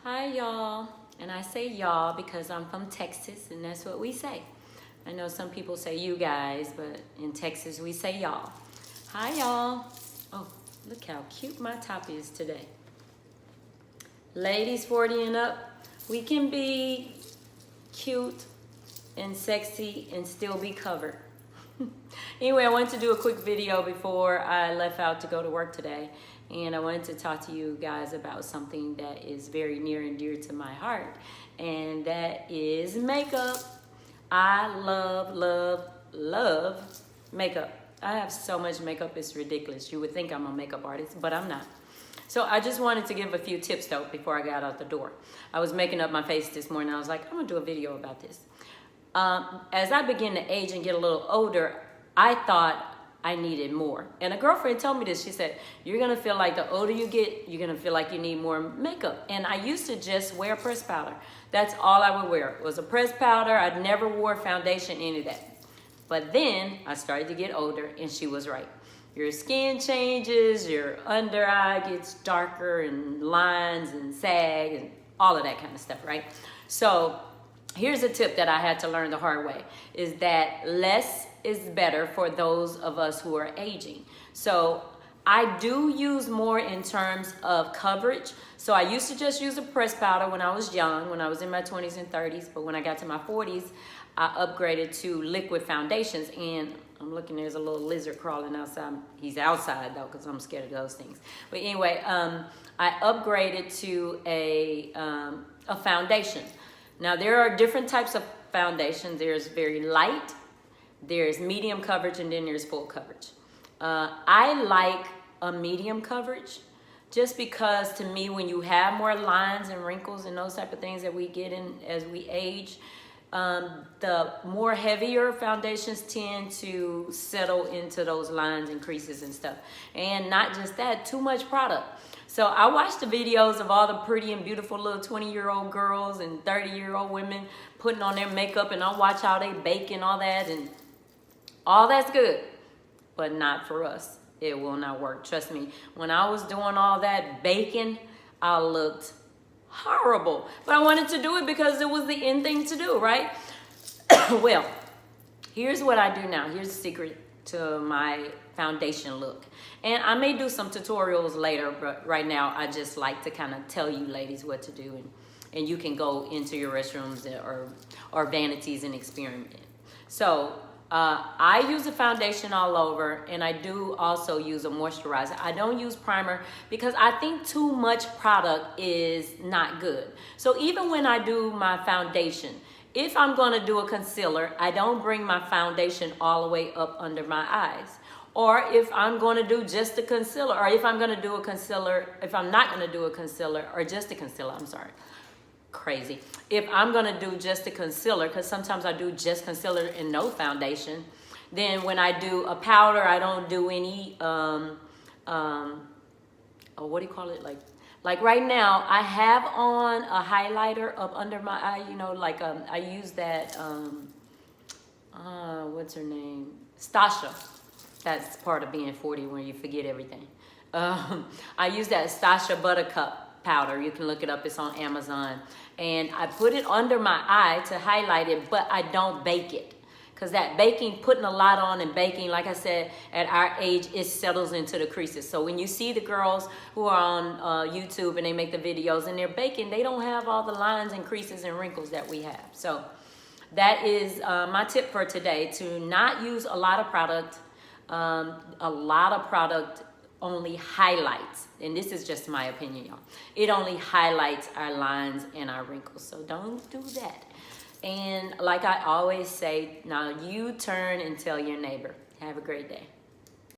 Hi y'all, and I say y'all because I'm from Texas and that's what we say. I know some people say you guys, but in Texas we say y'all. Hi y'all. Oh, look how cute my top is today. Ladies 40 and up, we can be cute and sexy and still be covered. Anyway, I wanted to do a quick video before I left out to go to work today. And I wanted to talk to you guys about something that is very near and dear to my heart. And that is makeup. I love makeup. I have so much makeup, it's ridiculous. You would think I'm a makeup artist, but I'm not. So I just wanted to give a few tips though before I got out the door. I was making up my face this morning. I was like, I'm gonna do a video about this. As I begin to age and get a little older, I thought I needed more. And a girlfriend told me this. She said, you're gonna feel like the older you get, you're gonna feel like you need more makeup. And I used to just wear pressed powder. That's all I would wear. It was a pressed powder. I never wore foundation, any of that. But then I started to get older and she was right. Your skin changes, your under eye gets darker and lines and sag and all of that kind of stuff, right? So here's a tip that I had to learn the hard way, is that less is better for those of us who are aging. So I do use more in terms of coverage. So I used to just use a pressed powder when I was young, when I was in my 20s and 30s. But when I got to my 40s, I upgraded to liquid foundations. And I'm looking, there's a little lizard crawling outside. He's outside though, because I'm scared of those things. But anyway, I upgraded to a foundation. Now there are different types of foundations. There's very light, there's medium coverage, and then there's full coverage. I like a medium coverage just because to me, when you have more lines and wrinkles and those type of things that we get in as we age, the more heavier foundations tend to settle into those lines and creases and stuff. And not just that, too much product. So I watched the videos of all the pretty and beautiful little 20-year-old girls and 30-year-old women putting on their makeup, and I watch how they bake and all that, and all that's good, but not for us. It will not work. Trust me, when I was doing all that baking, I looked horrible, but I wanted to do it because it was the in thing to do, right? Well, here's what I do now. Here's the secret to my foundation look. And I may do some tutorials later, but right now I just like to kind of tell you ladies what to do, and you can go into your restrooms or vanities and experiment. So I use a foundation all over, and I do also use a moisturizer. I don't use primer because I think too much product is not good. So even when I do my foundation, if I'm going to do a concealer, I don't bring my foundation all the way up under my eyes. Or if I'm going to do just a concealer, or if I'm going to do a concealer, if I'm not going to do a concealer, or just a concealer, I'm sorry. Crazy. If I'm going to do just a concealer, because sometimes I do just concealer and no foundation, then when I do a powder, I don't do any, what do you call it? Like right now, I have on a highlighter up under my eye, you know, like I use that, what's her name? Stasha. That's part of being 40 when you forget everything. I use that Stasha Buttercup powder. You can look it up. It's on Amazon. And I put it under my eye to highlight it, but I don't bake it. Because that baking, putting a lot on and baking, like I said, at our age, it settles into the creases. So when you see the girls who are on YouTube and they make the videos and they're baking, they don't have all the lines and creases and wrinkles that we have. So that is my tip for today, to not use a lot of product. A lot of product only highlights, and this is just my opinion, y'all. It only highlights our lines and our wrinkles, so don't do that. And like I always say, now you turn and tell your neighbor. Have a great day.